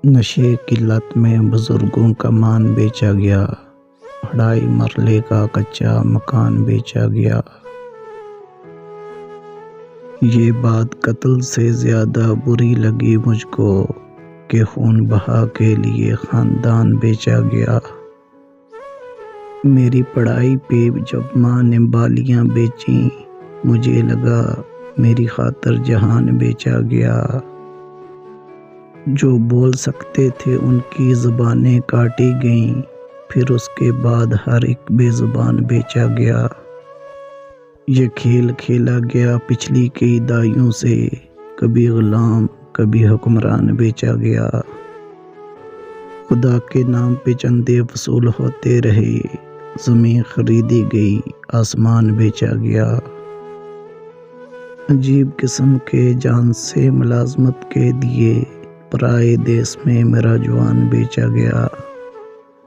نشے کی لت میں بزرگوں کا مان بیچا گیا، 2.5 مرلے کا کچا مکان بیچا گیا۔ یہ بات قتل سے زیادہ بری لگی مجھ کو کہ خون بہا کے لیے خاندان بیچا گیا۔ میری پڑھائی پہ جب ماں نے بالیاں بیچیں، مجھے لگا میری خاطر جہان بیچا گیا۔ جو بول سکتے تھے ان کی زبانیں کاٹی گئیں، پھر اس کے بعد ہر ایک بے زبان بیچا گیا۔ یہ کھیل کھیلا گیا پچھلی کئی دہائیوں سے، کبھی غلام کبھی حکمران بیچا گیا۔ خدا کے نام پہ چندے وصول ہوتے رہے، زمین خریدی گئی، آسمان بیچا گیا۔ عجیب قسم کے جان سے ملازمت کے دیے، پرائے دیس میں میرا جوان بیچا گیا۔